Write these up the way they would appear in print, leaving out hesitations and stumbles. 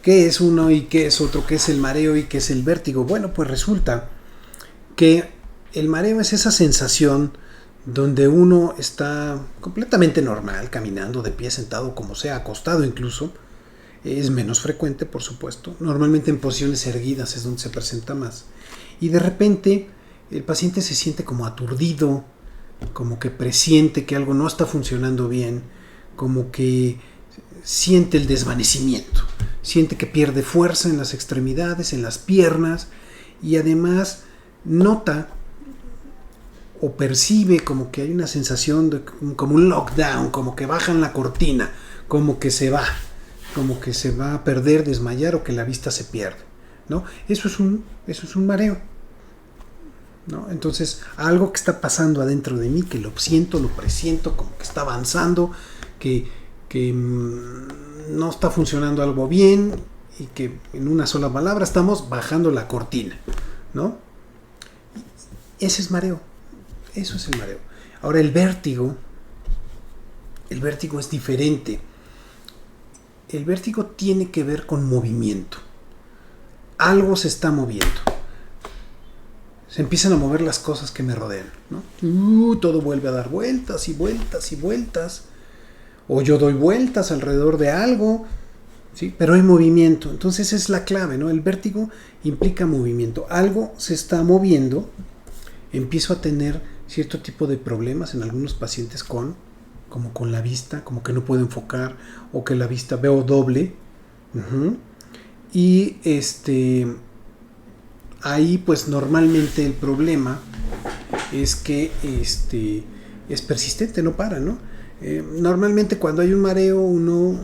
¿Qué es uno y qué es otro? ¿Qué es el mareo y qué es el vértigo? Bueno, pues resulta que el mareo es esa sensación donde uno está completamente normal, caminando de pie, sentado, como sea, acostado incluso. Es menos frecuente, por supuesto. Normalmente en posiciones erguidas es donde se presenta más. Y de repente el paciente se siente como aturdido, como que presiente que algo no está funcionando bien, como que siente el desvanecimiento, siente que pierde fuerza en las extremidades, en las piernas, y además nota o percibe como que hay una sensación de como un lockdown, como que bajan la cortina, como que se va a perder, desmayar, o que la vista se pierde, ¿no? Eso es un mareo, ¿no? Entonces, algo que está pasando adentro de mí, que lo siento, lo presiento, como que está avanzando, que no está funcionando algo bien, y que en una sola palabra estamos bajando la cortina, ¿no? Ese es mareo. Eso es el mareo. Ahora, el vértigo es diferente. El vértigo tiene que ver con movimiento. Algo se está moviendo. Se empiezan a mover las cosas que me rodean, ¿no? Todo vuelve a dar vueltas y vueltas y vueltas. O yo doy vueltas alrededor de algo, ¿sí? Pero hay movimiento. Entonces esa es la clave, ¿no? El vértigo implica movimiento. Algo se está moviendo. Empiezo a tener cierto tipo de problemas en algunos pacientes como con la vista, como que no puedo enfocar, o que la vista veo doble. Y ahí pues normalmente el problema es que es persistente, no para, ¿no? Normalmente cuando hay un mareo uno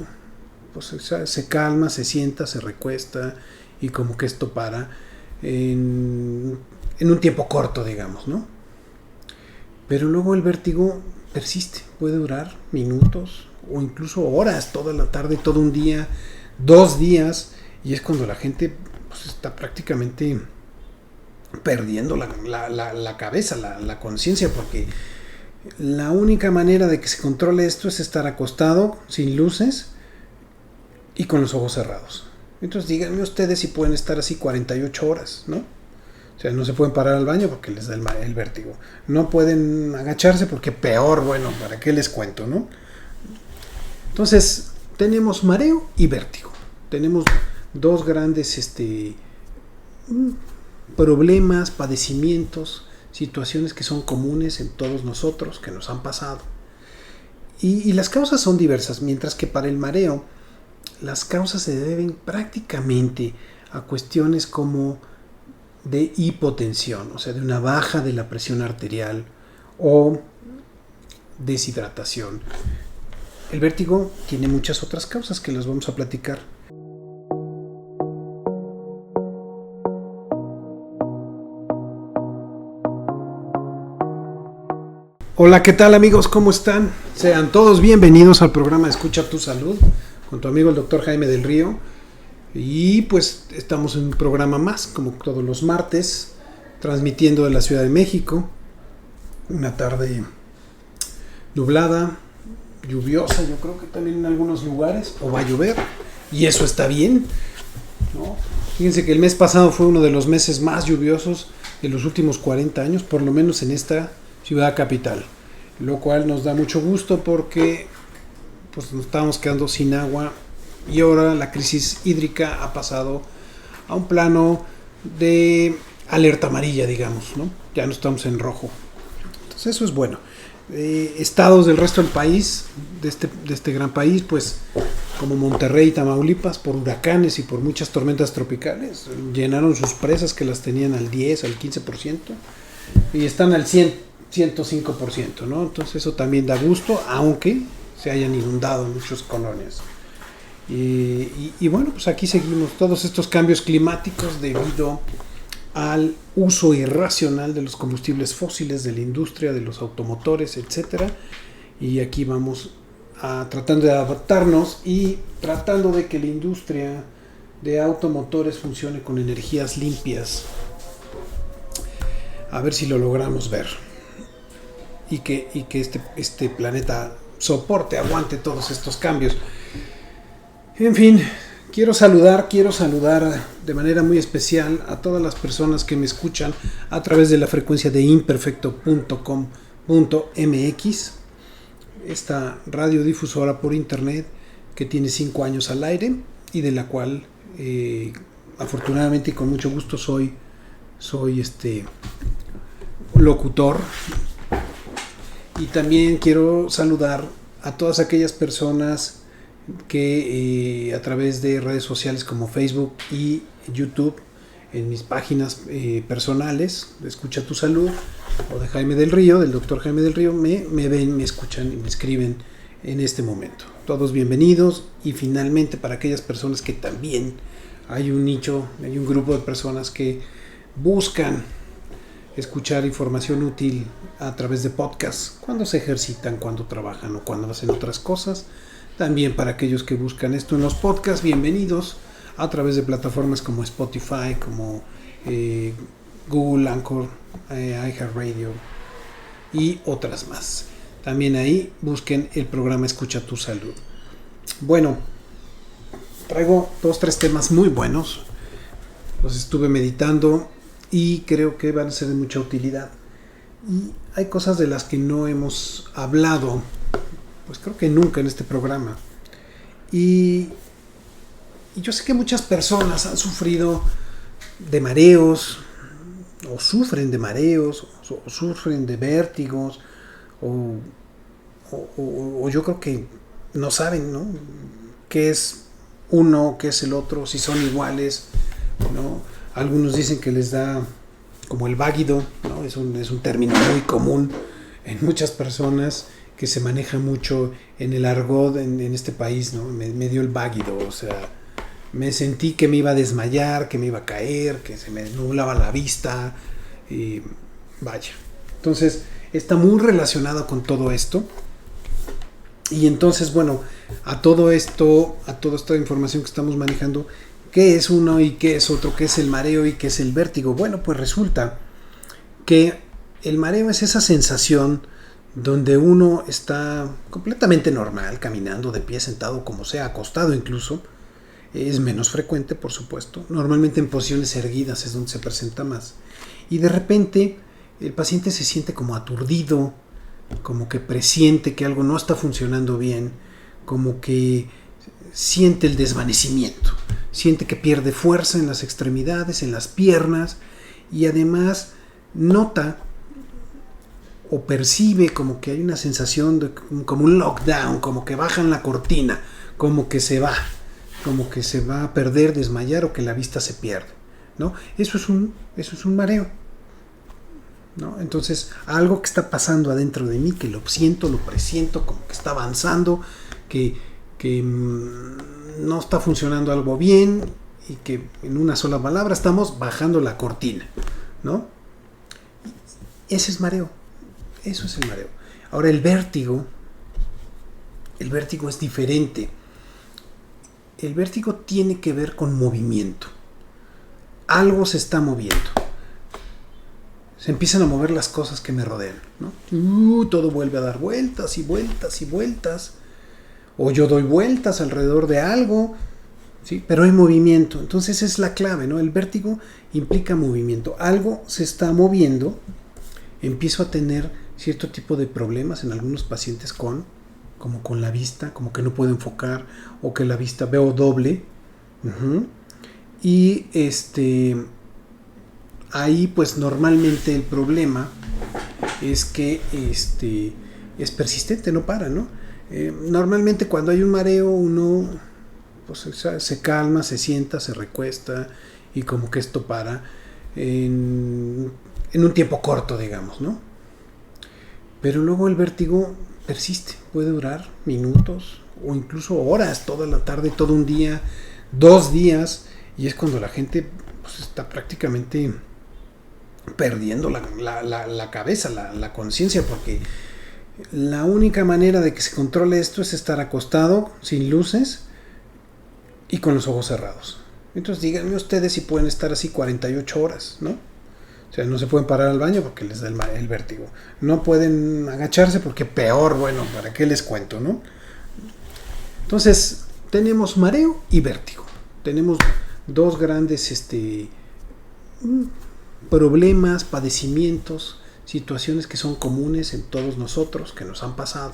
pues se calma, se sienta, se recuesta, y como que esto para en un tiempo corto, digamos, ¿no? Pero luego el vértigo persiste, puede durar minutos o incluso horas, toda la tarde, todo un día, 2 días, y es cuando la gente pues, está prácticamente perdiendo la cabeza, la conciencia, porque la única manera de que se controle esto es estar acostado, sin luces y con los ojos cerrados. Entonces díganme ustedes si pueden estar así 48 horas, ¿no? O sea, no se pueden parar al baño porque les da el vértigo. No pueden agacharse porque peor, bueno, ¿para qué les cuento, no? Entonces, tenemos mareo y vértigo. Tenemos dos grandes problemas, padecimientos, situaciones que son comunes en todos nosotros, que nos han pasado. Y las causas son diversas, mientras que para el mareo, las causas se deben prácticamente a cuestiones como de hipotensión, o sea, de una baja de la presión arterial o deshidratación. El vértigo tiene muchas otras causas que las vamos a platicar. Hola, ¿qué tal amigos? ¿Cómo están? Sean todos bienvenidos al programa Escucha tu Salud con tu amigo el doctor Jaime del Río. Y pues estamos en un programa más, como todos los martes, transmitiendo de la Ciudad de México. Una tarde nublada, lluviosa, yo creo que también en algunos lugares, o va a llover, y eso está bien, ¿no? Fíjense que el mes pasado fue uno de los meses más lluviosos de los últimos 40 años, por lo menos en esta ciudad capital, lo cual nos da mucho gusto porque pues nos estábamos quedando sin agua. Y ahora la crisis hídrica ha pasado a un plano de alerta amarilla, digamos, ¿no? Ya no estamos en rojo. Entonces eso es bueno. Estados del resto del país, de este gran país, pues como Monterrey y Tamaulipas, por huracanes y por muchas tormentas tropicales, llenaron sus presas que las tenían al 10, al 15%, y están al 105%, ¿no? Entonces eso también da gusto, aunque se hayan inundado muchas colonias. Y bueno, pues aquí seguimos todos estos cambios climáticos debido al uso irracional de los combustibles fósiles, de la industria, de los automotores, etcétera. Y aquí vamos tratando de adaptarnos y tratando de que la industria de automotores funcione con energías limpias. A ver si lo logramos ver. Y que este planeta soporte, aguante todos estos cambios. En fin, Quiero saludar de manera muy especial a todas las personas que me escuchan a través de la frecuencia de imperfecto.com.mx, esta radiodifusora por internet que tiene 5 años al aire y de la cual afortunadamente y con mucho gusto soy locutor. Y también quiero saludar a todas aquellas personas que a través de redes sociales como Facebook y YouTube, en mis páginas personales de Escucha Tu Salud o de Jaime del Río, del doctor Jaime del Río, me ven, me escuchan y me escriben en este momento. Todos bienvenidos. Y finalmente, para aquellas personas que también hay un nicho, hay un grupo de personas que buscan escuchar información útil a través de podcasts cuando se ejercitan, cuando trabajan o cuando hacen otras cosas. También para aquellos que buscan esto en los podcasts, bienvenidos a través de plataformas como Spotify, como Google, Anchor, iHeartRadio y otras más. También ahí busquen el programa Escucha Tu Salud. Bueno, traigo 2-3 temas muy buenos. Los estuve meditando y creo que van a ser de mucha utilidad. Y hay cosas de las que no hemos hablado, pues creo que nunca en este programa. Y yo sé que muchas personas han sufrido de mareos, o sufren de mareos, o sufren de vértigos, o yo creo que no saben, ¿no?, qué es uno, qué es el otro, si son iguales, ¿no? Algunos dicen que les da como el váguido, ¿no? Es un término muy común en muchas personas, que se maneja mucho en el argot en este país, ¿no? Me dio el váguido, o sea, me sentí que me iba a desmayar, que me iba a caer, que se me nublaba la vista, y vaya. Entonces, está muy relacionado con todo esto. Y entonces, bueno, a todo esto, a toda esta información que estamos manejando, ¿qué es uno y qué es otro? ¿Qué es el mareo y qué es el vértigo? Bueno, pues resulta que el mareo es esa sensación donde uno está completamente normal, caminando de pie, sentado, como sea, acostado incluso. Es menos frecuente, por supuesto. Normalmente en posiciones erguidas es donde se presenta más. Y de repente el paciente se siente como aturdido, como que presiente que algo no está funcionando bien, como que siente el desvanecimiento, siente que pierde fuerza en las extremidades, en las piernas, y además nota o percibe como que hay una sensación de como un lockdown, como que bajan la cortina, como que se va a perder, desmayar, o que la vista se pierde, ¿no? Eso es un mareo, ¿no? Entonces, algo que está pasando adentro de mí, que lo siento, lo presiento, como que está avanzando, que no está funcionando algo bien, y que en una sola palabra estamos bajando la cortina, ¿no? Ese es mareo. Eso es el mareo. Ahora, el vértigo es diferente. El vértigo tiene que ver con movimiento. Algo se está moviendo. Se empiezan a mover las cosas que me rodean, ¿no? Todo vuelve a dar vueltas y vueltas y vueltas. O yo doy vueltas alrededor de algo, ¿sí? Pero hay movimiento. Entonces es la clave, ¿no? El vértigo implica movimiento. Algo se está moviendo. Empiezo a tener cierto tipo de problemas en algunos pacientes como con la vista, como que no puedo enfocar, o que la vista veo doble. Y ahí pues normalmente el problema es que es persistente, no para, ¿no? Normalmente cuando hay un mareo uno pues se calma, se sienta, se recuesta, y como que esto para en un tiempo corto, digamos, ¿no? Pero luego el vértigo persiste, puede durar minutos o incluso horas, toda la tarde, todo un día, 2 días, y es cuando la gente pues está prácticamente perdiendo la cabeza, la conciencia, porque la única manera de que se controle esto es estar acostado, sin luces y con los ojos cerrados. Entonces díganme ustedes si pueden estar así 48 horas, ¿no? O sea, no se pueden parar al baño porque les da el vértigo. No pueden agacharse porque peor, bueno, ¿para qué les cuento, no? Entonces, tenemos mareo y vértigo. tenemos dos grandes problemas, padecimientos, situaciones que son comunes en todos nosotros, que nos han pasado.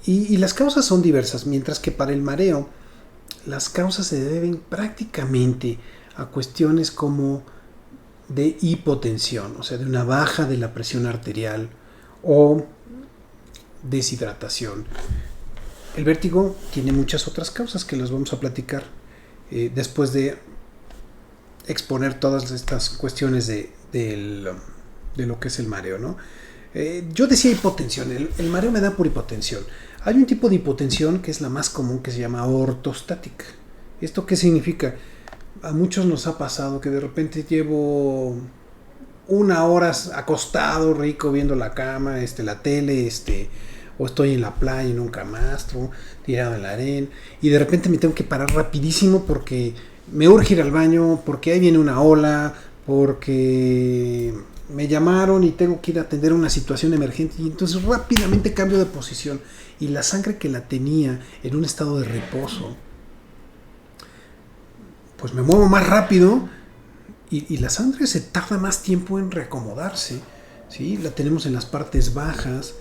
Y las causas son diversas, mientras que para el mareo, las causas se deben prácticamente a cuestiones como de hipotensión, o sea, de una baja de la presión arterial o deshidratación. El vértigo tiene muchas otras causas que las vamos a platicar después de exponer todas estas cuestiones de lo que es el mareo, ¿no? Yo decía hipotensión, el mareo me da por hipotensión. Hay un tipo de hipotensión que es la más común, que se llama ortostática. ¿Esto qué significa? A muchos nos ha pasado que de repente llevo 1 hora acostado, rico, viendo la cama, la tele, o estoy en la playa, en un camastro, tirado en la arena, y de repente me tengo que parar rapidísimo porque me urge ir al baño, porque ahí viene una ola, porque me llamaron y tengo que ir a atender una situación emergente, y entonces rápidamente cambio de posición, y la sangre que la tenía en un estado de reposo, pues me muevo más rápido, y la sangre se tarda más tiempo en reacomodarse, ¿sí? La tenemos en las partes bajas,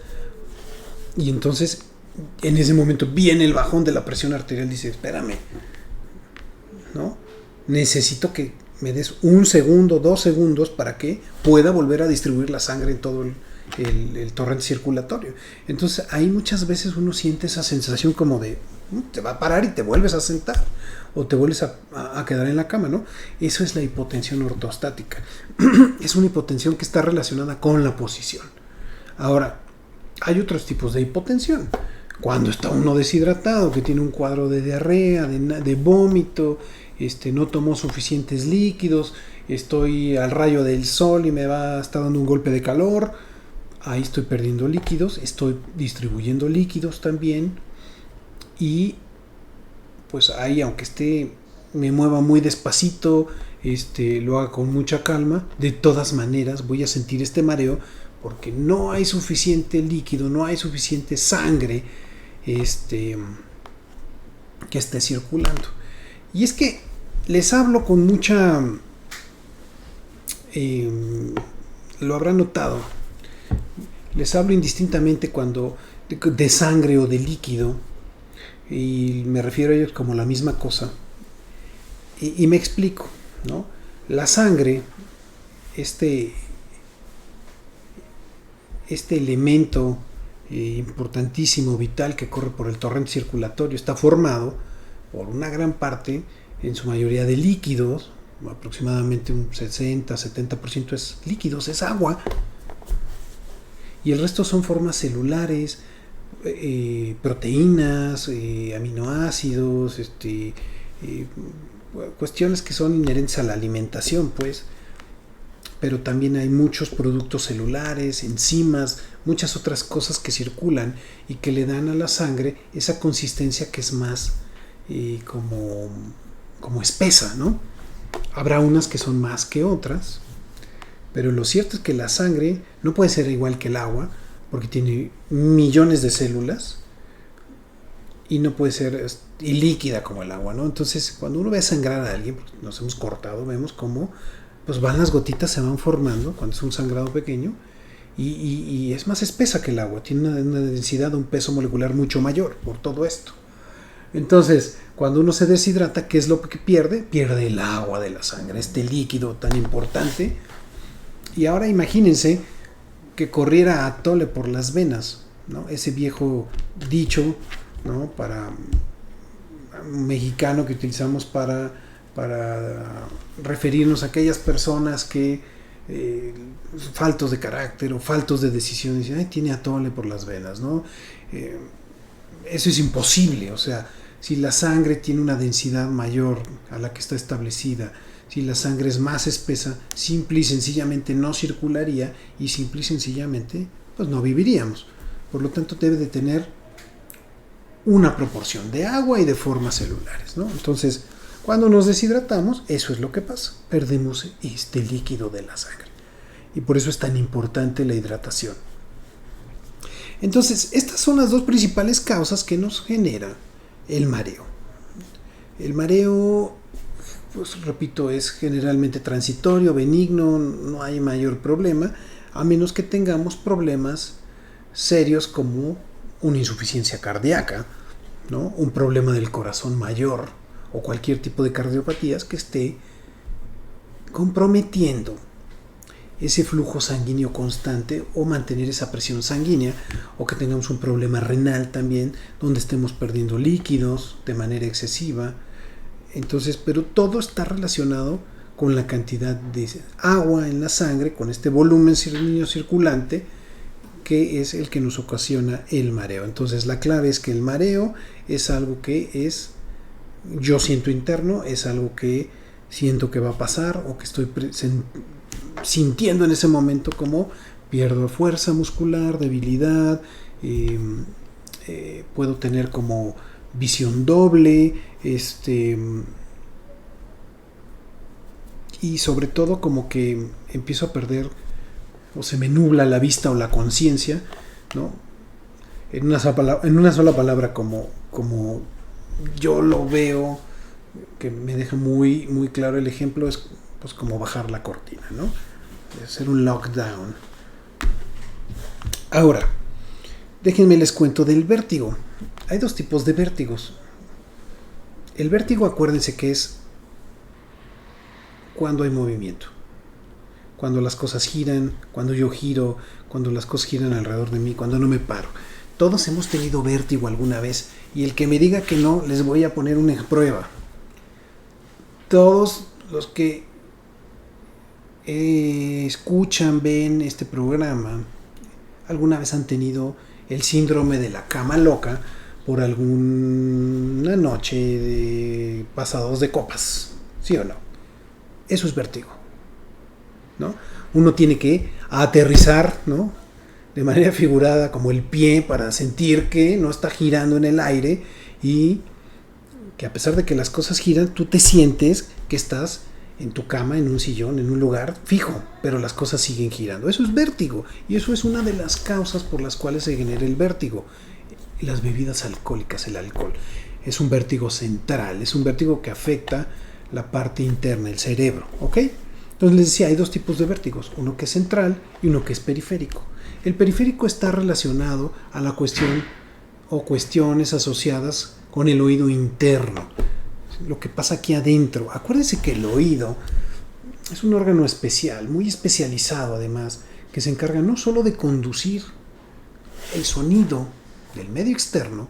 y entonces en ese momento viene el bajón de la presión arterial. Dice, espérame, ¿no? Necesito que me des 1 segundo, 2 segundos para que pueda volver a distribuir la sangre en todo el torrente circulatorio. Entonces ahí muchas veces uno siente esa sensación como de te va a parar y te vuelves a sentar o te vuelves a quedar en la cama, ¿no? Eso es la hipotensión ortostática. Es una hipotensión que está relacionada con la posición. Ahora, hay otros tipos de hipotensión. Cuando está uno deshidratado, que tiene un cuadro de diarrea, de vómito, no tomó suficientes líquidos, estoy al rayo del sol y me está dando un golpe de calor, ahí estoy perdiendo líquidos, estoy distribuyendo líquidos también, y pues ahí, aunque me mueva muy despacito, lo haga con mucha calma, de todas maneras voy a sentir este mareo porque no hay suficiente líquido, no hay suficiente sangre que esté circulando. Y es que les hablo con mucha... lo habrán notado. Les hablo indistintamente cuando de sangre o de líquido, y me refiero a ellos como la misma cosa. Y me explico, ¿no? La sangre, este elemento importantísimo, vital, que corre por el torrente circulatorio, está formado por una gran parte, en su mayoría, de líquidos. Aproximadamente un 60-70% es líquidos, es agua, y el resto son formas celulares, proteínas, aminoácidos, cuestiones que son inherentes a la alimentación, pues. Pero también hay muchos productos celulares, enzimas, muchas otras cosas que circulan y que le dan a la sangre esa consistencia que es más como espesa, ¿no? Habrá unas que son más que otras, pero lo cierto es que la sangre no puede ser igual que el agua, porque tiene millones de células, y no puede ser líquida como el agua, ¿no? Entonces, cuando uno ve sangrar a alguien, pues nos hemos cortado, vemos cómo pues van las gotitas, se van formando cuando es un sangrado pequeño, y es más espesa que el agua, tiene una densidad, un peso molecular mucho mayor por todo esto. Entonces, cuando uno se deshidrata, ¿qué es lo que pierde? Pierde el agua de la sangre, este líquido tan importante. Y ahora imagínense que corriera atole por las venas, ¿no? Ese viejo dicho, ¿no? Para mexicano que utilizamos para referirnos a aquellas personas que faltos de carácter o faltos de decisión, dicen, ay, tiene atole por las venas, ¿no? Eso es imposible. O sea, si la sangre tiene una densidad mayor a la que está establecida, si la sangre es más espesa, simple y sencillamente no circularía, y simple y sencillamente pues no viviríamos. Por lo tanto, debe de tener una proporción de agua y de formas celulares, ¿no? Entonces, cuando nos deshidratamos, eso es lo que pasa, perdemos este líquido de la sangre, y por eso es tan importante la hidratación. Entonces, estas son las dos principales causas que nos generan el mareo. El mareo, pues repito, es generalmente transitorio, benigno, no hay mayor problema, a menos que tengamos problemas serios como una insuficiencia cardíaca, ¿no? Un problema del corazón mayor o cualquier tipo de cardiopatías que esté comprometiendo ese flujo sanguíneo constante o mantener esa presión sanguínea, o que tengamos un problema renal también donde estemos perdiendo líquidos de manera excesiva. Entonces, pero todo está relacionado con la cantidad de agua en la sangre, con este volumen sanguíneo circulante, que es el que nos ocasiona el mareo. Entonces la clave es que el mareo es algo que yo siento interno, es algo que siento que va a pasar o que estoy sintiendo en ese momento, como pierdo fuerza muscular, debilidad, puedo tener como visión doble, y sobre todo como que empiezo a perder o se me nubla la vista o la conciencia, ¿no? En una sola palabra, como yo lo veo, que me deja muy, muy claro el ejemplo, es pues como bajar la cortina, ¿no? Hacer un lockdown. Ahora, déjenme les cuento del vértigo. Hay dos tipos de vértigos. El vértigo, acuérdense que es cuando hay movimiento, cuando las cosas giran, cuando yo giro, cuando las cosas giran alrededor de mí, cuando no me paro. Todos hemos tenido vértigo alguna vez, y el que me diga que no, les voy a poner una prueba. Todos los que escuchan, ven este programa, alguna vez han tenido el síndrome de la cama loca por alguna noche de pasados de copas, ¿sí o no? Eso es vértigo, ¿no? Uno tiene que aterrizar, ¿no?, de manera figurada, como el pie, para sentir que no está girando en el aire, y que a pesar de que las cosas giran, tú te sientes que estás en tu cama, en un sillón, en un lugar fijo, pero las cosas siguen girando. Eso es vértigo, y eso es una de las causas por las cuales se genera el vértigo. Las bebidas alcohólicas, el alcohol, es un vértigo central, es un vértigo que afecta la parte interna, el cerebro, ¿ok? Entonces les decía, hay dos tipos de vértigos, uno que es central y uno que es periférico. El periférico está relacionado a la cuestión o cuestiones asociadas con el oído interno, lo que pasa aquí adentro. Acuérdense que el oído es un órgano especial, muy especializado además, que se encarga no solo de conducir el sonido del medio externo,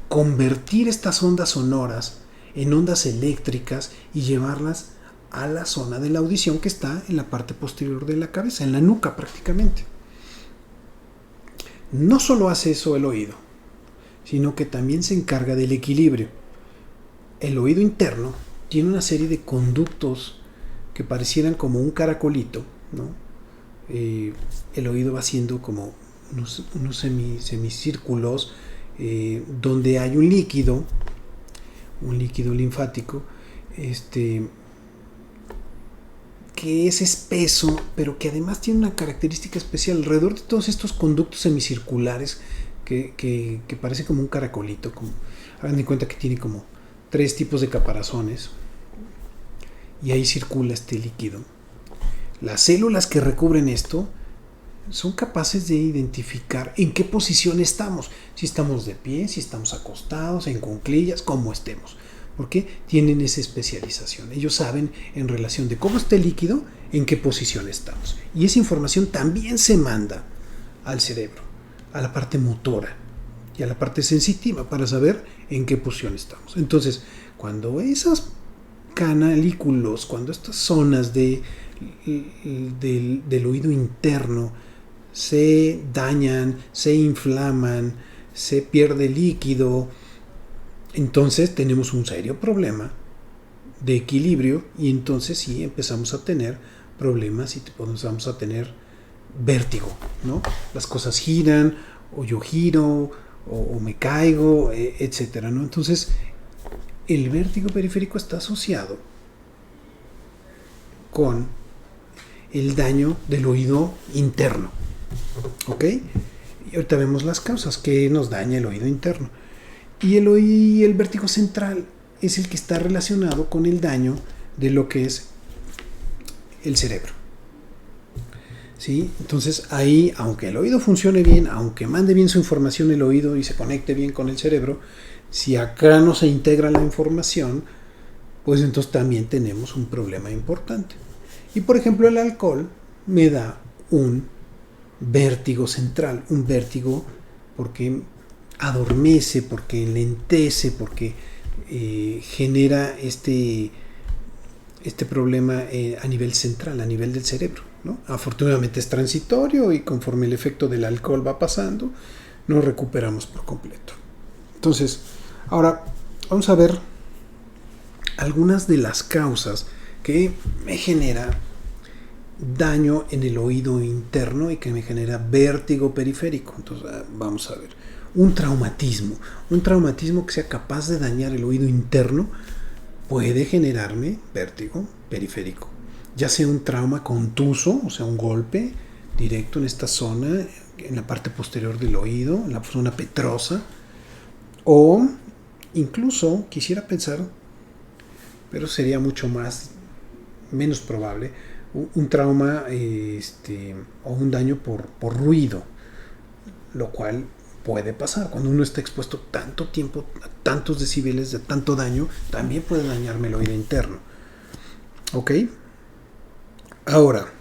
convertir estas ondas sonoras en ondas eléctricas y llevarlas a la zona de la audición, que está en la parte posterior de la cabeza, en la nuca prácticamente. No solo hace eso el oído, sino que también se encarga del equilibrio. El oído interno tiene una serie de conductos que parecieran como un caracolito, ¿no? El oído va haciendo como unos semicírculos, donde hay un líquido linfático, que es espeso, pero que además tiene una característica especial alrededor de todos estos conductos semicirculares que parece como un caracolito. Hagan de cuenta que tiene como 3 tipos de caparazones, y ahí circula este líquido. Las células que recubren esto son capaces de identificar en qué posición estamos, si estamos de pie, si estamos acostados, en cuclillas, como estemos, porque tienen esa especialización. Ellos saben, en relación de cómo está el líquido, en qué posición estamos, y esa información también se manda al cerebro, a la parte motora y a la parte sensitiva, para saber en qué posición estamos. Entonces, cuando esos canalículos, cuando estas zonas del oído interno se dañan, se inflaman, se pierde líquido, entonces tenemos un serio problema de equilibrio, y entonces sí empezamos a tener problemas y empezamos a tener vértigo, ¿no? Las cosas giran, o yo giro, o me caigo, etcétera, ¿no? Entonces, el vértigo periférico está asociado con el daño del oído interno, ¿ok? Y ahorita vemos las causas que nos daña el oído interno. Y el vértigo central es el que está relacionado con el daño de lo que es el cerebro. ¿Sí? Entonces ahí, aunque el oído funcione bien, aunque mande bien su información el oído y se conecte bien con el cerebro, si acá no se integra la información, pues entonces también tenemos un problema importante. Y por ejemplo, el alcohol me da un vértigo central, un vértigo porque adormece, porque enlentece, porque genera este problema a nivel central, a nivel del cerebro, ¿no? Afortunadamente es transitorio y conforme el efecto del alcohol va pasando, nos recuperamos por completo. Entonces, ahora vamos a ver algunas de las causas que me genera daño en el oído interno y que me genera vértigo periférico. Entonces, vamos a ver. Un traumatismo que sea capaz de dañar el oído interno puede generarme vértigo periférico. Ya sea un trauma contuso, o sea, un golpe directo en esta zona, en la parte posterior del oído, en la zona petrosa, o incluso, quisiera pensar, pero sería menos probable, un trauma o un daño por ruido, lo cual puede pasar. Cuando uno está expuesto tanto tiempo a tantos decibeles de tanto daño, también puede dañarme el oído interno. ¿Ok? Ahora,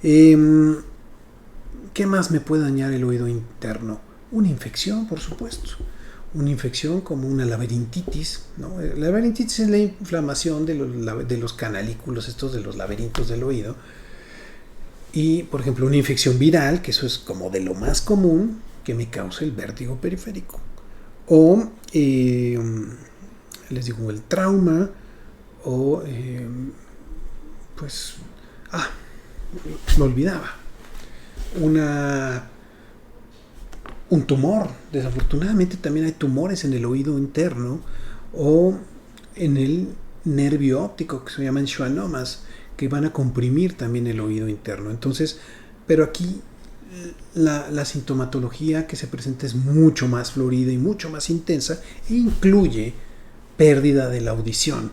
¿qué más me puede dañar el oído interno? Una infección, por supuesto. Una infección como una laberintitis, ¿no? La laberintitis es la inflamación de los canalículos, estos de los laberintos del oído. Y, por ejemplo, una infección viral, que eso es como de lo más común, que me causa el vértigo periférico. O, les digo, el trauma, o, me olvidaba. Un tumor. Desafortunadamente también hay tumores en el oído interno o en el nervio óptico, que se llaman schwannomas, que van a comprimir también el oído interno. Entonces, pero aquí la sintomatología que se presenta es mucho más florida y mucho más intensa e incluye pérdida de la audición.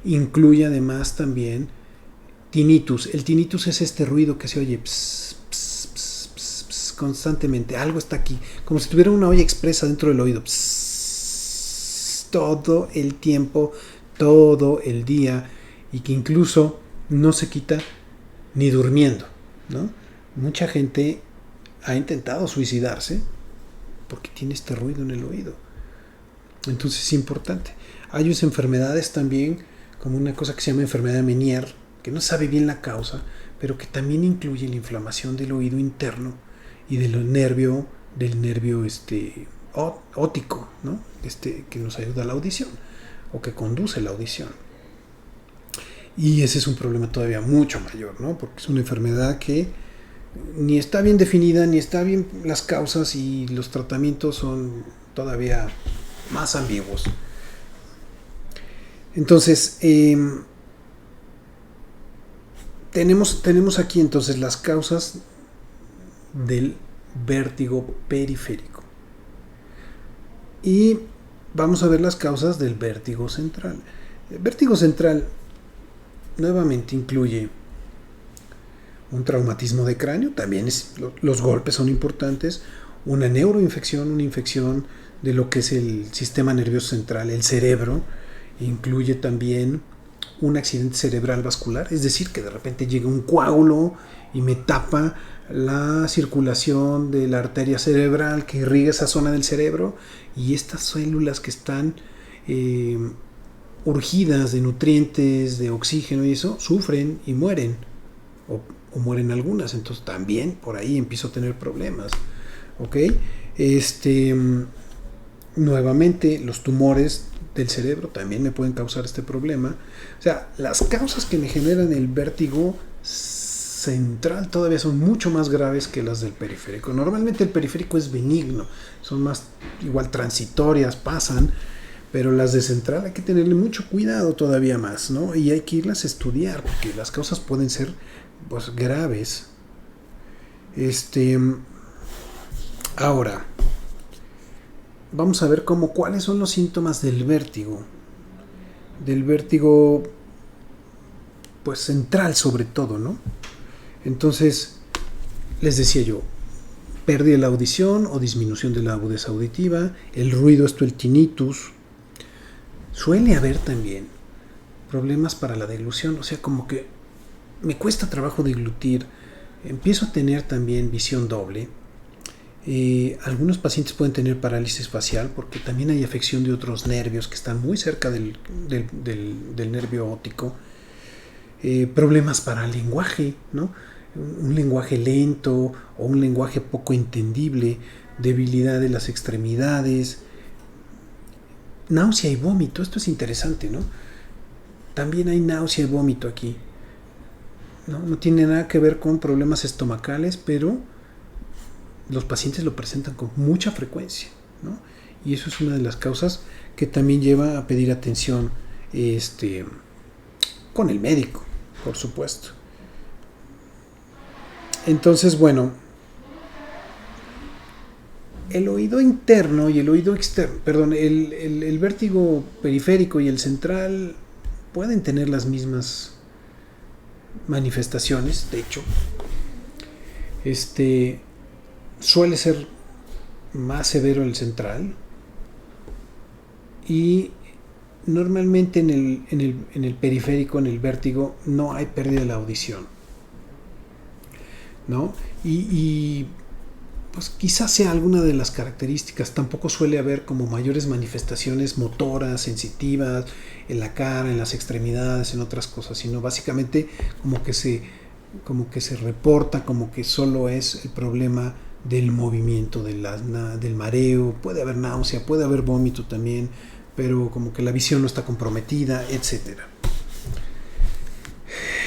Incluye además también tinnitus. El tinnitus es este ruido que se oye constantemente. Algo está aquí, como si tuviera una olla expresa dentro del oído. Todo el tiempo, todo el día, y que incluso no se quita ni durmiendo, ¿no? Mucha gente ha intentado suicidarse porque tiene este ruido en el oído. Entonces es importante. Hay unas enfermedades también, como una cosa que se llama enfermedad de Meniere, que no sabe bien la causa, pero que también incluye la inflamación del oído interno y del nervio óptico, ¿no? Que nos ayuda a la audición o que conduce la audición. Y ese es un problema todavía mucho mayor, ¿no? Porque es una enfermedad que ni está bien definida, ni está bien las causas, y los tratamientos son todavía más ambiguos. Entonces, tenemos aquí entonces las causas del vértigo periférico. Y vamos a ver las causas del vértigo central. El vértigo central nuevamente incluye un traumatismo de cráneo, también los golpes son importantes, una neuroinfección, una infección de lo que es el sistema nervioso central, el cerebro. Incluye también un accidente cerebral vascular, es decir, que de repente llega un coágulo y me tapa la circulación de la arteria cerebral que irriga esa zona del cerebro, y estas células que están urgidas de nutrientes, de oxígeno y eso, sufren y mueren, o mueren algunas. Entonces también por ahí empiezo a tener problemas. ¿Ok? Nuevamente, los tumores del cerebro también me pueden causar este problema. O sea, las causas que me generan el vértigo central todavía son mucho más graves que las del periférico. Normalmente el periférico es benigno, son más igual transitorias, pasan, pero las de central hay que tenerle mucho cuidado todavía más, ¿no? Y hay que irlas a estudiar porque las causas pueden ser, pues, graves. Ahora, vamos a ver cuáles son los síntomas del vértigo. Del vértigo, pues central sobre todo, ¿no? Entonces, les decía yo, pérdida de la audición o disminución de la agudeza auditiva, el ruido, el tinnitus. Suele haber también problemas para la deglución, o sea, como que me cuesta trabajo deglutir, empiezo a tener también visión doble. Algunos pacientes pueden tener parálisis facial porque también hay afección de otros nervios que están muy cerca del nervio óptico. Problemas para el lenguaje, ¿no? Un lenguaje lento o un lenguaje poco entendible, debilidad de las extremidades, náusea y vómito. Esto es interesante, ¿no? También hay náusea y vómito aquí. No tiene nada que ver con problemas estomacales, pero los pacientes lo presentan con mucha frecuencia, ¿no? Y eso es una de las causas que también lleva a pedir atención con el médico, por supuesto. Entonces, bueno, el oído interno y el oído externo, perdón, el vértigo periférico y el central pueden tener las mismas manifestaciones, de hecho. Suele ser más severo el central y normalmente en el periférico, en el vértigo, no hay pérdida de la audición, ¿no? Y pues quizás sea alguna de las características. Tampoco suele haber como mayores manifestaciones motoras, sensitivas, en la cara, en las extremidades, en otras cosas, sino básicamente como que se reporta como que solo es el problema del movimiento, del mareo. Puede haber náusea, puede haber vómito también, pero como que la visión no está comprometida, etc.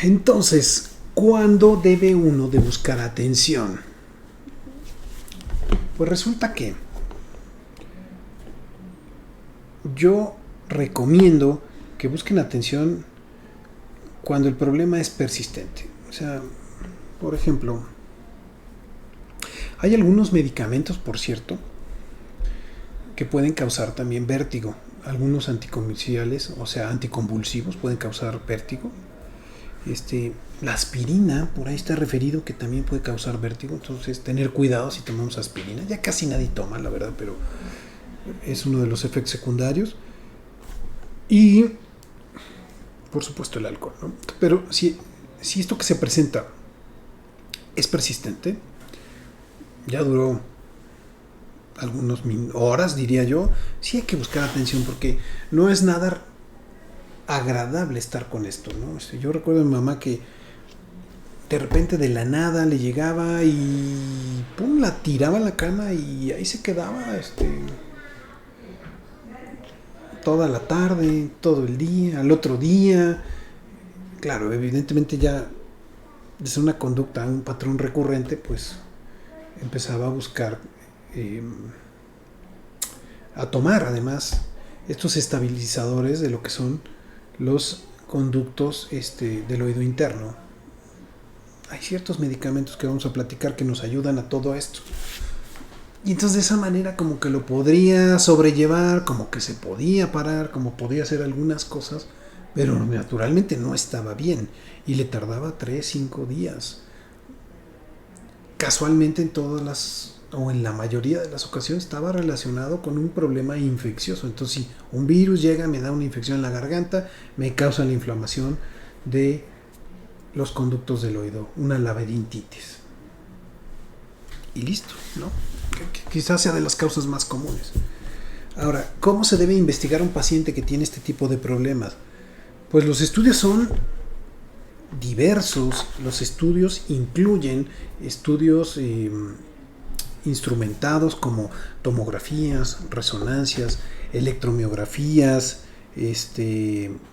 Entonces, ¿cuándo debe uno de buscar atención? Pues resulta que yo recomiendo que busquen atención cuando el problema es persistente. O sea, por ejemplo, hay algunos medicamentos, por cierto, que pueden causar también vértigo. Algunos anticonvulsivos, o sea, anticonvulsivos, pueden causar vértigo. La aspirina, por ahí está referido que también puede causar vértigo. Entonces, tener cuidado si tomamos aspirina. Ya casi nadie toma, la verdad, pero es uno de los efectos secundarios. Y, por supuesto, el alcohol, ¿no? Pero si esto que se presenta es persistente, ya duró algunas horas, diría yo, sí hay que buscar atención porque no es nada agradable estar con esto, ¿no? Yo recuerdo a mi mamá que de repente de la nada le llegaba y pum, la tiraba a la cama y ahí se quedaba toda la tarde, todo el día, al otro día. Claro, evidentemente ya desde una conducta, un patrón recurrente, pues empezaba a buscar a tomar además estos estabilizadores de lo que son los conductos del oído interno. Hay ciertos medicamentos que vamos a platicar que nos ayudan a todo esto. Y entonces de esa manera como que lo podría sobrellevar, como que se podía parar, como podía hacer algunas cosas, pero naturalmente no estaba bien y le tardaba 3-5 días. Casualmente en la mayoría de las ocasiones estaba relacionado con un problema infeccioso. Entonces, si un virus llega, me da una infección en la garganta, me causa la inflamación de los conductos del oído, una laberintitis. Y listo, ¿no? Quizás sea de las causas más comunes. Ahora, ¿cómo se debe investigar a un paciente que tiene este tipo de problemas? Pues los estudios son diversos. Los estudios incluyen estudios instrumentados como tomografías, resonancias, electromiografías,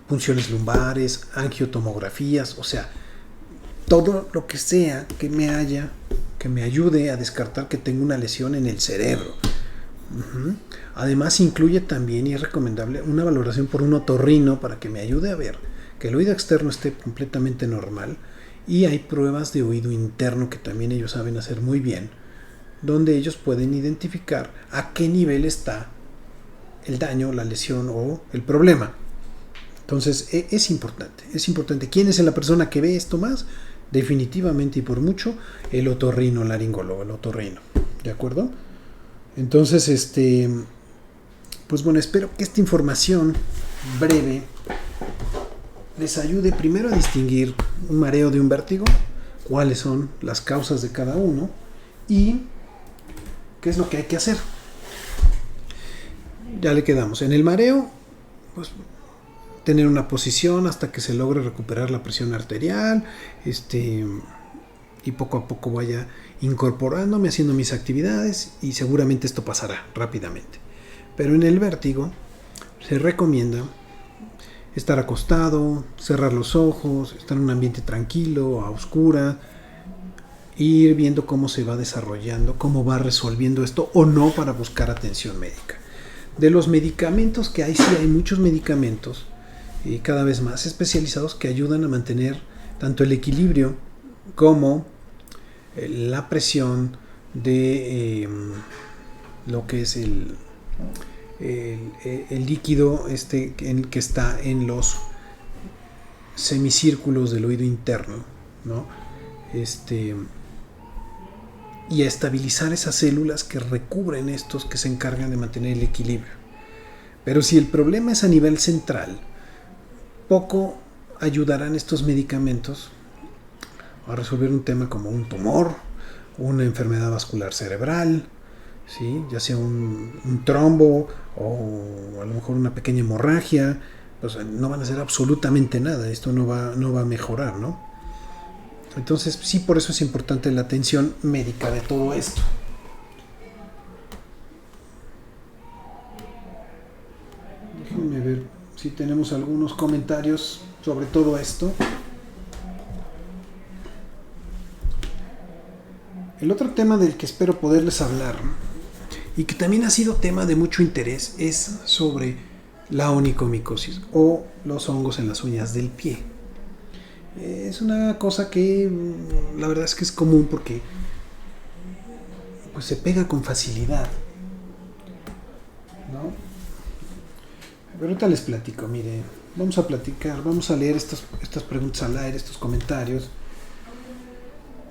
punciones lumbares, angiotomografías, o sea, todo lo que sea que me ayude a descartar que tengo una lesión en el cerebro. Además incluye también, y es recomendable, una valoración por un otorrino para que me ayude a ver que el oído externo esté completamente normal. Y hay pruebas de oído interno que también ellos saben hacer muy bien, donde ellos pueden identificar a qué nivel está el daño, la lesión o el problema. Entonces es importante. ¿Quién es la persona que ve esto más? Definitivamente y por mucho el otorrinolaringólogo, el otorrino, ¿de acuerdo? Entonces, pues bueno, espero que esta información breve les ayude primero a distinguir un mareo de un vértigo, cuáles son las causas de cada uno y qué es lo que hay que hacer. Ya le quedamos. En el mareo, pues tener una posición hasta que se logre recuperar la presión arterial, y poco a poco vaya incorporándome, haciendo mis actividades y seguramente esto pasará rápidamente. Pero en el vértigo se recomienda estar acostado, cerrar los ojos, estar en un ambiente tranquilo, a oscura, ir viendo cómo se va desarrollando, cómo va resolviendo esto o no para buscar atención médica. De los medicamentos que hay, sí hay muchos medicamentos cada vez más especializados que ayudan a mantener tanto el equilibrio como la presión de lo que es el líquido que está en los semicírculos del oído interno, ¿no? Y a estabilizar esas células que recubren estos, que se encargan de mantener el equilibrio. Pero si el problema es a nivel central, poco ayudarán estos medicamentos a resolver un tema como un tumor, una enfermedad vascular cerebral, ¿sí? Ya sea un trombo o a lo mejor una pequeña hemorragia. Pues no van a hacer absolutamente nada, esto no va a mejorar, ¿no? Entonces sí, por eso es importante la atención médica de todo esto. Déjenme ver si tenemos algunos comentarios sobre todo esto. El otro tema del que espero poderles hablar y que también ha sido tema de mucho interés es sobre la onicomicosis o los hongos en las uñas del pie. Es una cosa que la verdad es que es común porque pues se pega con facilidad, ¿no? Pero ahorita les platico, mire, vamos a platicar, vamos a leer estas preguntas al aire, estos comentarios.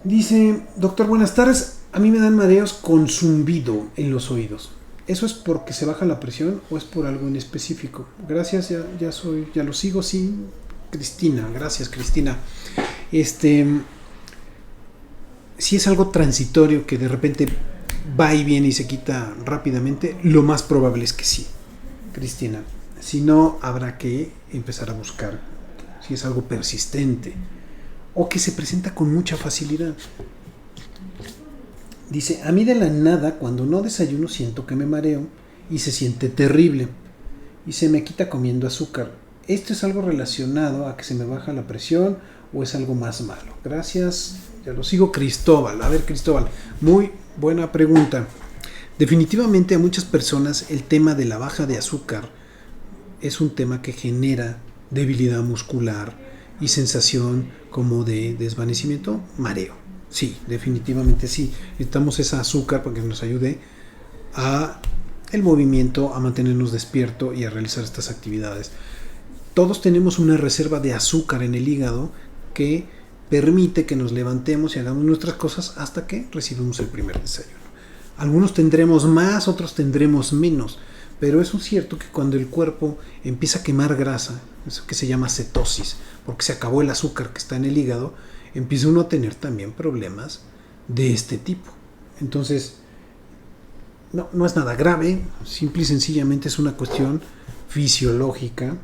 Dice, doctor, buenas tardes, a mí me dan mareos con zumbido en los oídos. ¿Eso es porque se baja la presión o es por algo en específico? Gracias, ya lo sigo, sí. Cristina, gracias Cristina. Si es algo transitorio que de repente va y viene y se quita rápidamente, lo más probable es que sí, Cristina. Si no, habrá que empezar a buscar si es algo persistente o que se presenta con mucha facilidad. Dice, a mí de la nada, cuando no desayuno siento que me mareo y se siente terrible y se me quita comiendo azúcar. ¿Esto es algo relacionado a que se me baja la presión o es algo más malo? Gracias, ya lo sigo. Cristóbal, a ver Cristóbal, muy buena pregunta. Definitivamente a muchas personas el tema de la baja de azúcar es un tema que genera debilidad muscular y sensación como de desvanecimiento, mareo. Sí, definitivamente sí. Necesitamos esa azúcar para que nos ayude a el movimiento, a mantenernos despierto y a realizar estas actividades. Todos tenemos una reserva de azúcar en el hígado que permite que nos levantemos y hagamos nuestras cosas hasta que recibimos el primer desayuno. Algunos tendremos más, otros tendremos menos, pero es cierto que cuando el cuerpo empieza a quemar grasa, eso que se llama cetosis, porque se acabó el azúcar que está en el hígado, empieza uno a tener también problemas de este tipo. Entonces, no es nada grave, simple y sencillamente es una cuestión fisiológica.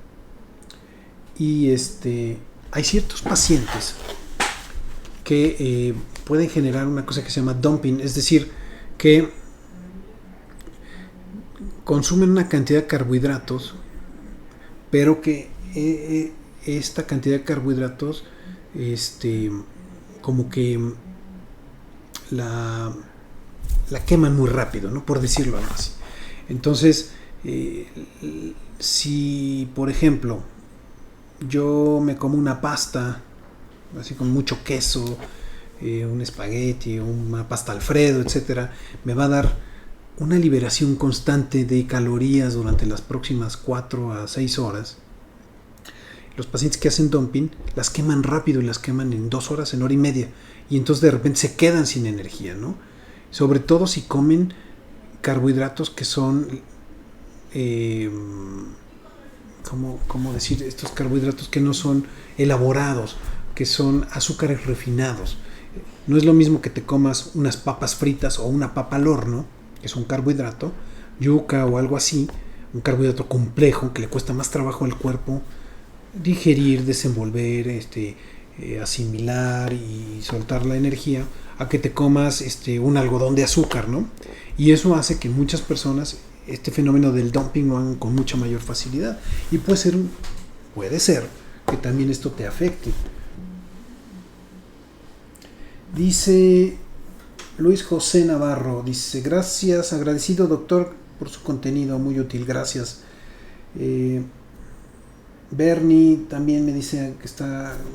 Y hay ciertos pacientes que pueden generar una cosa que se llama dumping, es decir, que consumen una cantidad de carbohidratos, pero que esta cantidad de carbohidratos como que la queman muy rápido, ¿no? Por decirlo así. Entonces, si por ejemplo yo me como una pasta así con mucho queso, un espagueti, una pasta Alfredo, etcétera, me va a dar una liberación constante de calorías durante las próximas 4 a 6 horas. Los pacientes que hacen dumping las queman rápido y las queman en 2 horas, en hora y media. Y entonces de repente se quedan sin energía, ¿no? Sobre todo si comen carbohidratos que son, ¿cómo decir? Estos carbohidratos que no son elaborados, que son azúcares refinados. No es lo mismo que te comas unas papas fritas o una papa al horno, que es un carbohidrato, yuca o algo así, un carbohidrato complejo que le cuesta más trabajo al cuerpo digerir, desenvolver, asimilar y soltar la energía, a que te comas un algodón de azúcar, ¿no? Y eso hace que muchas personas este fenómeno del dumping lo hagan con mucha mayor facilidad. Y puede ser que también esto te afecte. Dice Luis José Navarro, dice, gracias, agradecido doctor por su contenido, muy útil, gracias. Bernie también me dice que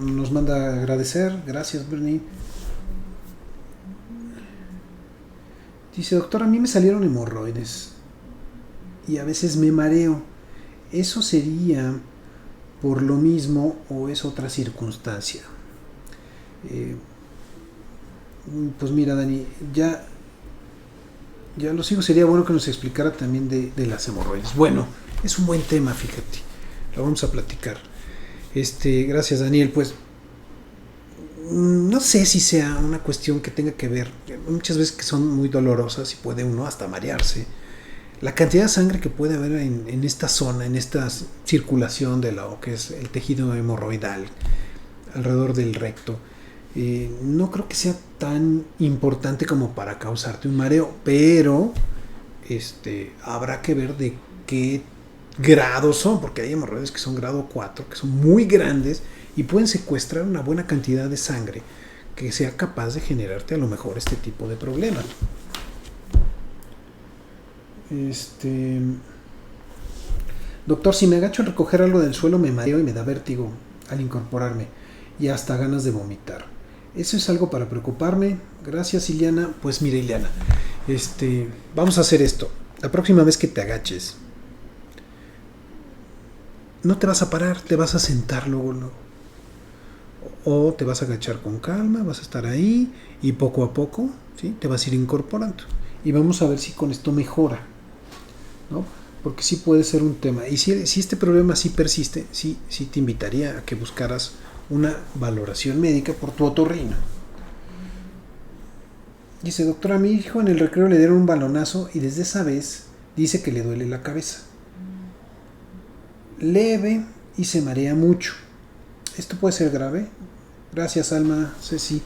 nos manda a agradecer, gracias Bernie. Dice, doctor, a mí me salieron hemorroides y a veces me mareo. ¿Eso sería por lo mismo o es otra circunstancia? Pues mira, Dani, ya lo sigo, sería bueno que nos explicara también de las hemorroides. Bueno, es un buen tema, fíjate, lo vamos a platicar. Gracias, Daniel. Pues no sé si sea una cuestión que tenga que ver, muchas veces que son muy dolorosas y puede uno hasta marearse. La cantidad de sangre que puede haber en esta zona, en esta circulación de lo que es el tejido hemorroidal alrededor del recto, no creo que sea tan importante como para causarte un mareo, pero habrá que ver de qué grado son, porque hay hemorroides que son grado 4, que son muy grandes y pueden secuestrar una buena cantidad de sangre que sea capaz de generarte a lo mejor este tipo de problemas. Doctor, si me agacho a recoger algo del suelo me mareo y me da vértigo al incorporarme y hasta ganas de vomitar. ¿Eso es algo para preocuparme? Gracias, Ileana. Pues mira, Ileana, vamos a hacer esto. La próxima vez que te agaches, no te vas a parar, te vas a sentar luego. O te vas a agachar con calma, vas a estar ahí y poco a poco, ¿sí?, te vas a ir incorporando. Y vamos a ver si con esto mejora, ¿no? Porque sí puede ser un tema. Y si este problema sí persiste, sí te invitaría a que buscaras una valoración médica por tu otorrino. Dice, doctor, a mi hijo en el recreo le dieron un balonazo y desde esa vez dice que le duele la cabeza. Leve y se marea mucho. ¿Esto puede ser grave? Gracias, Alma, Ceci.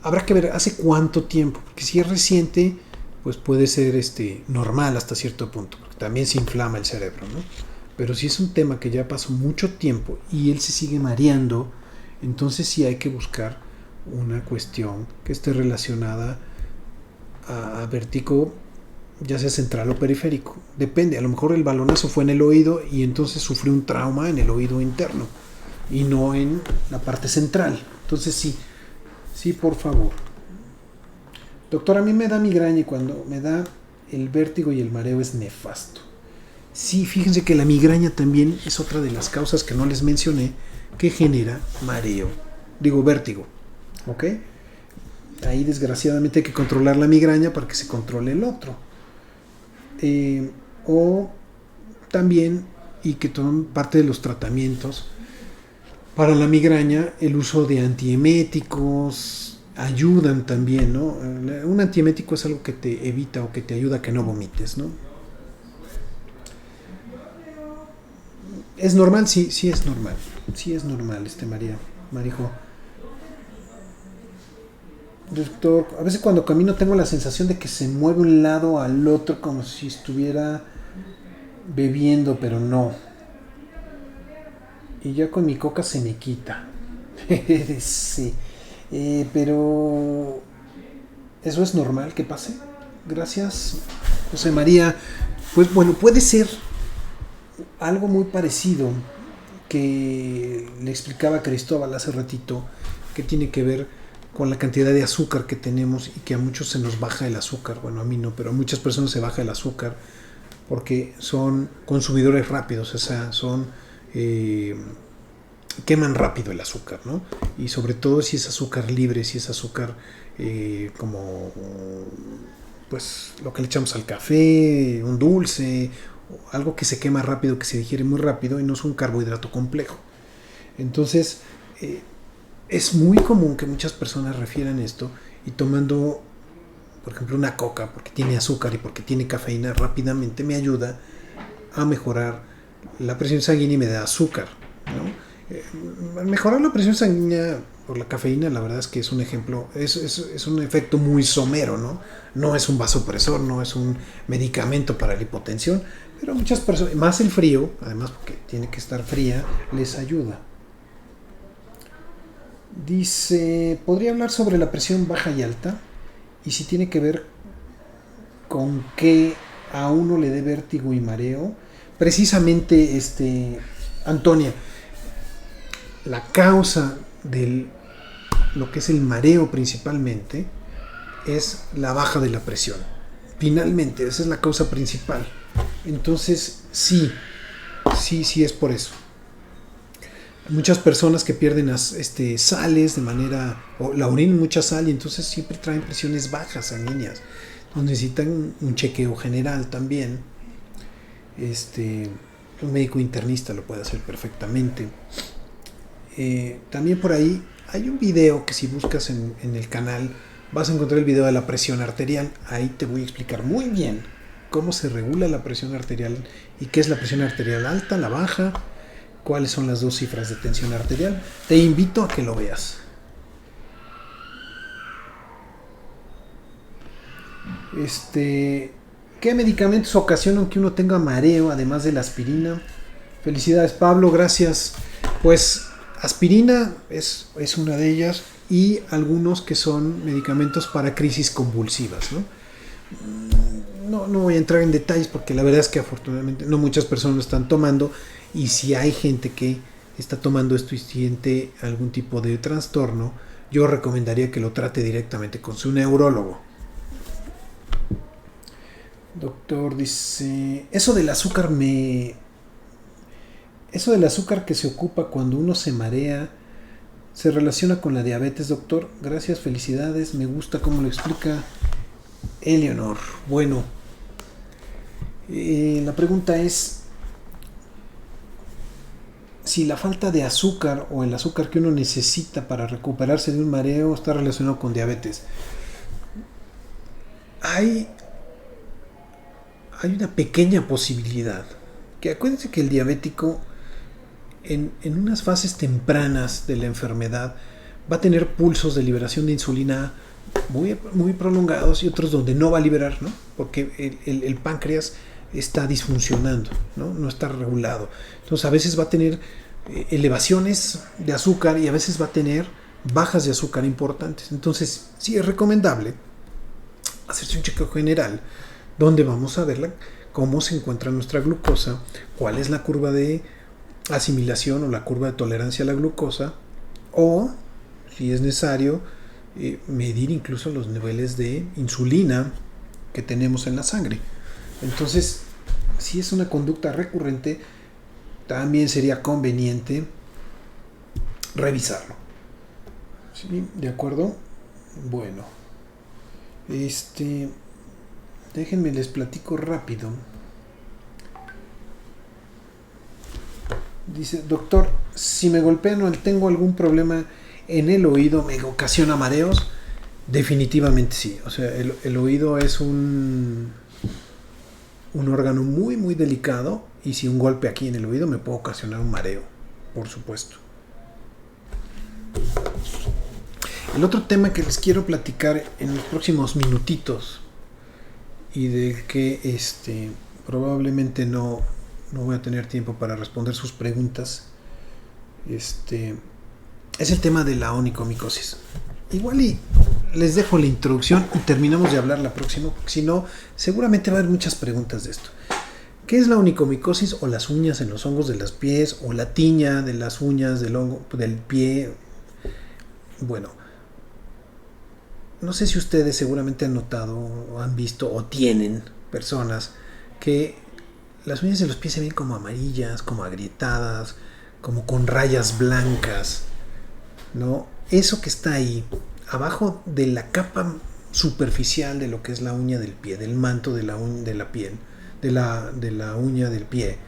Habrá que ver hace cuánto tiempo, porque si es reciente, pues puede ser normal hasta cierto punto, porque también se inflama el cerebro, ¿no? Pero si es un tema que ya pasó mucho tiempo y él se sigue mareando, entonces sí hay que buscar una cuestión que esté relacionada a vértigo, ya sea central o periférico. Depende, a lo mejor el balonazo fue en el oído y entonces sufrió un trauma en el oído interno y no en la parte central. Entonces sí, por favor. Doctor, a mí me da migraña y cuando me da el vértigo y el mareo es nefasto. Sí, fíjense que la migraña también es otra de las causas que no les mencioné que genera vértigo, ¿ok? Ahí desgraciadamente hay que controlar la migraña para que se controle el otro. O también, y que son parte de los tratamientos para la migraña, el uso de antieméticos ayudan también, ¿no? Un antiemético es algo que te evita o que te ayuda a que no vomites, ¿no? ¿Es normal? Sí es normal. Sí es normal, Marijo. Doctor, a veces cuando camino tengo la sensación de que se mueve un lado al otro como si estuviera bebiendo, pero no. Y ya con mi coca se me quita. Sí. Pero ¿eso es normal que pase? Gracias, José María. Pues bueno, puede ser algo muy parecido que le explicaba a Cristóbal hace ratito, que tiene que ver con la cantidad de azúcar que tenemos y que a muchos se nos baja el azúcar. Bueno, a mí no, pero a muchas personas se baja el azúcar porque son consumidores rápidos, o sea, queman rápido el azúcar, ¿no? Y sobre todo si es azúcar libre, si es azúcar como pues lo que le echamos al café, un dulce, algo que se quema rápido, que se digiere muy rápido y no es un carbohidrato complejo. Entonces, es muy común que muchas personas refieran esto y tomando, por ejemplo, una coca porque tiene azúcar y porque tiene cafeína, rápidamente me ayuda a mejorar la presión sanguínea y me da azúcar, ¿no? Mejorar la presión sanguínea por la cafeína, la verdad es que es un ejemplo, es un efecto muy somero, ¿no? No es un vasopresor, no es un medicamento para la hipotensión, pero muchas personas, más el frío, además porque tiene que estar fría, les ayuda. Dice, ¿podría hablar sobre la presión baja y alta? Y si tiene que ver con que a uno le dé vértigo y mareo. Precisamente, Antonia, la causa de lo que es el mareo principalmente es la baja de la presión. Finalmente, esa es la causa principal. Entonces, sí es por eso. Muchas personas que pierden sales de manera, o la orinan mucha sal y entonces siempre traen presiones bajas sanguíneas. Necesitan un chequeo general también. Un médico internista lo puede hacer perfectamente. También por ahí hay un video que si buscas en el canal vas a encontrar el video de la presión arterial. Ahí te voy a explicar muy bien cómo se regula la presión arterial y qué es la presión arterial alta, la baja, cuáles son las dos cifras de tensión arterial. Te invito a que lo veas. ¿Qué medicamentos ocasionan que uno tenga mareo además de la aspirina? Felicidades, Pablo, gracias. Pues aspirina es una de ellas y algunos que son medicamentos para crisis convulsivas, ¿no? No voy a entrar en detalles porque la verdad es que afortunadamente no muchas personas lo están tomando y si hay gente que está tomando esto y siente algún tipo de trastorno, yo recomendaría que lo trate directamente con su neurólogo. Doctor dice, eso del azúcar que se ocupa cuando uno se marea, ¿se relaciona con la diabetes, doctor? Gracias, felicidades, me gusta cómo lo explica Eleonor. Bueno, la pregunta es si la falta de azúcar o el azúcar que uno necesita para recuperarse de un mareo está relacionado con diabetes. Hay una pequeña posibilidad, que acuérdense que el diabético en unas fases tempranas de la enfermedad va a tener pulsos de liberación de insulina muy, muy prolongados y otros donde no va a liberar, ¿no? Porque el páncreas está disfuncionando, no está regulado. Entonces a veces va a tener elevaciones de azúcar y a veces va a tener bajas de azúcar importantes. Entonces sí es recomendable hacerse un chequeo general donde vamos a ver cómo se encuentra nuestra glucosa, cuál es la curva de asimilación o la curva de tolerancia a la glucosa, o si es necesario medir incluso los niveles de insulina que tenemos en la sangre. Entonces, si es una conducta recurrente, también sería conveniente revisarlo. ¿Sí? ¿De acuerdo? Bueno, déjenme les platico rápido. Dice, doctor, si me golpean o tengo algún problema en el oído, ¿me ocasiona mareos? Definitivamente sí. O sea, el oído es un órgano muy, muy delicado y si un golpe aquí en el oído me puede ocasionar un mareo, por supuesto. El otro tema que les quiero platicar en los próximos minutitos y de que probablemente no voy a tener tiempo para responder sus preguntas, es el tema de la onicomicosis. Igual y les dejo la introducción y terminamos de hablar la próxima, porque si no, seguramente va a haber muchas preguntas de esto. ¿Qué es la onicomicosis o las uñas en los hongos de los pies o la tiña de las uñas del hongo del pie? Bueno, no sé si ustedes seguramente han notado o han visto o tienen personas que las uñas de los pies se ven como amarillas, como agrietadas, como con rayas blancas, ¿no? Eso que está ahí, abajo de la capa superficial de lo que es la uña del pie, del manto de la piel, de la uña del pie,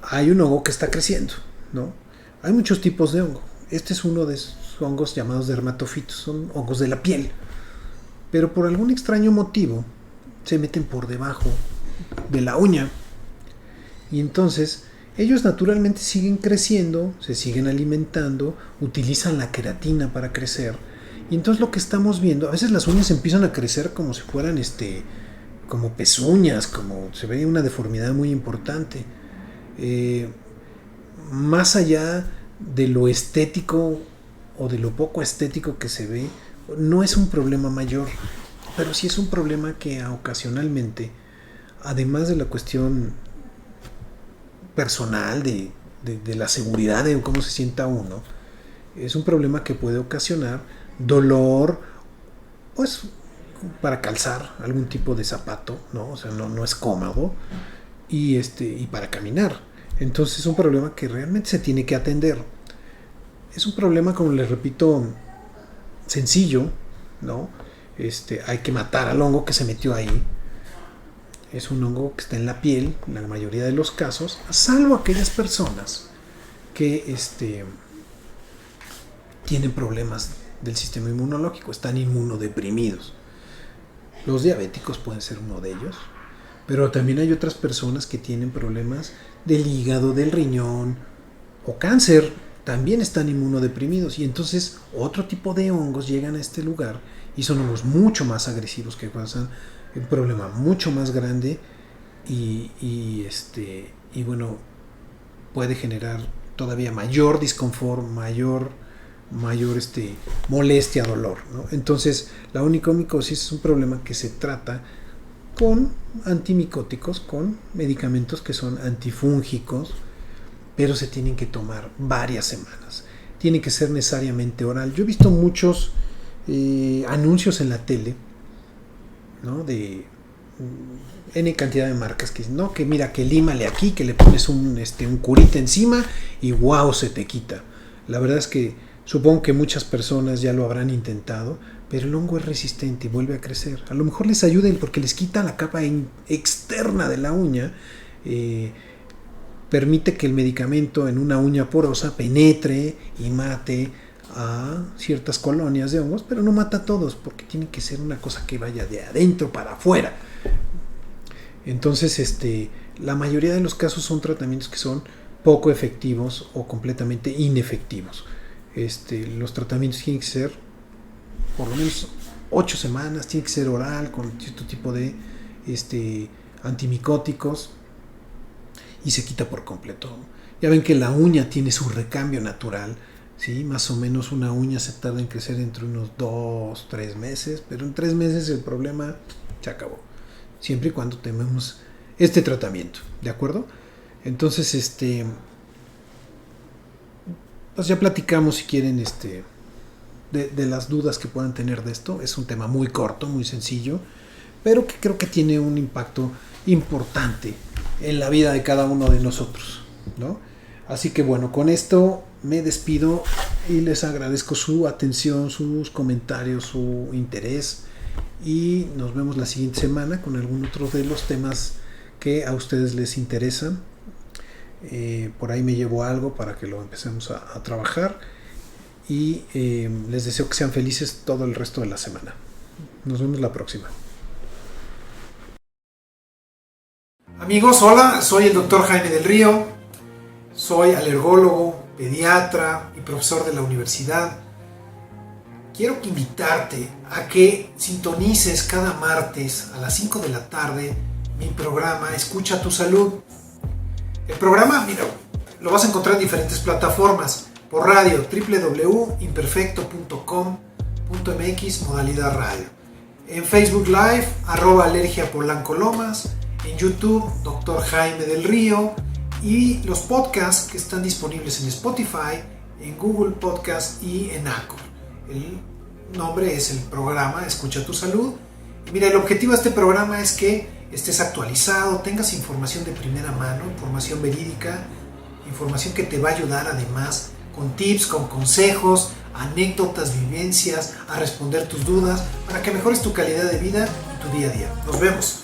hay un hongo que está creciendo, ¿no? Hay muchos tipos de hongo. Este es uno de esos hongos llamados dermatofitos, son hongos de la piel, pero por algún extraño motivo se meten por debajo de la uña y entonces ellos naturalmente siguen creciendo, se siguen alimentando, utilizan la queratina para crecer y entonces lo que estamos viendo, a veces las uñas empiezan a crecer como si fueran como pezuñas, como se ve una deformidad muy importante. Más allá de lo estético o de lo poco estético que se ve, no es un problema mayor, pero sí es un problema que ocasionalmente, además de la cuestión personal de la seguridad de cómo se sienta uno, es un problema que puede ocasionar dolor, pues para calzar algún tipo de zapato, ¿no? O sea, no es cómodo, y para caminar. Entonces es un problema que realmente se tiene que atender. Es un problema, como les repito, sencillo, ¿no? Hay que matar al hongo que se metió ahí. Es un hongo que está en la piel, en la mayoría de los casos, salvo aquellas personas que tienen problemas del sistema inmunológico, están inmunodeprimidos. Los diabéticos pueden ser uno de ellos, pero también hay otras personas que tienen problemas del hígado, del riñón o cáncer, también están inmunodeprimidos y entonces otro tipo de hongos llegan a este lugar y son hongos mucho más agresivos que causan un problema mucho más grande y bueno, puede generar todavía mayor disconfort, mayor molestia, dolor, ¿no? Entonces la onicomicosis es un problema que se trata con antimicóticos, con medicamentos que son antifúngicos, pero se tienen que tomar varias semanas. Tiene que ser necesariamente oral. Yo he visto muchos anuncios en la tele, ¿no? De N cantidad de marcas que dicen, no, que mira, que límale aquí, que le pones un curita encima y wow, se te quita. La verdad es que supongo que muchas personas ya lo habrán intentado, pero el hongo es resistente y vuelve a crecer. A lo mejor les ayuda porque les quita la capa externa de la uña, permite que el medicamento en una uña porosa penetre y mate a ciertas colonias de hongos, pero no mata a todos, porque tiene que ser una cosa que vaya de adentro para afuera. Entonces, la mayoría de los casos son tratamientos que son poco efectivos o completamente inefectivos. Los tratamientos tienen que ser por lo menos 8 semanas, tiene que ser oral con cierto tipo de antimicóticos y se quita por completo. Ya ven que la uña tiene su recambio natural, ¿sí? Más o menos una uña se tarda en crecer entre unos 2-3 meses, pero en 3 meses el problema se acabó, siempre y cuando tenemos este tratamiento, ¿de acuerdo? Entonces, pues ya platicamos, si quieren, de las dudas que puedan tener de esto. Es un tema muy corto, muy sencillo, pero que creo que tiene un impacto importante en la vida de cada uno de nosotros, ¿no? Así que bueno, con esto me despido y les agradezco su atención, sus comentarios, su interés, y nos vemos la siguiente semana con algún otro de los temas que a ustedes les interesan. Por ahí me llevo algo para que lo empecemos a trabajar y les deseo que sean felices todo el resto de la semana. Nos vemos la próxima. Amigos, hola, soy el doctor Jaime del Río, soy alergólogo, pediatra y profesor de la universidad. Quiero invitarte a que sintonices cada martes a las 5 de la tarde mi programa Escucha tu Salud. El programa, mira, lo vas a encontrar en diferentes plataformas. Por radio, www.imperfecto.com.mx, modalidad radio. En Facebook Live, @alergiapolancolomas. En YouTube, Dr. Jaime del Río. Y los podcasts que están disponibles en Spotify, en Google Podcast y en Anchor. El nombre es el programa Escucha tu Salud. Y mira, el objetivo de este programa es que estés actualizado, tengas información de primera mano, información verídica, información que te va a ayudar además con tips, con consejos, anécdotas, vivencias, a responder tus dudas, para que mejores tu calidad de vida y tu día a día. Nos vemos.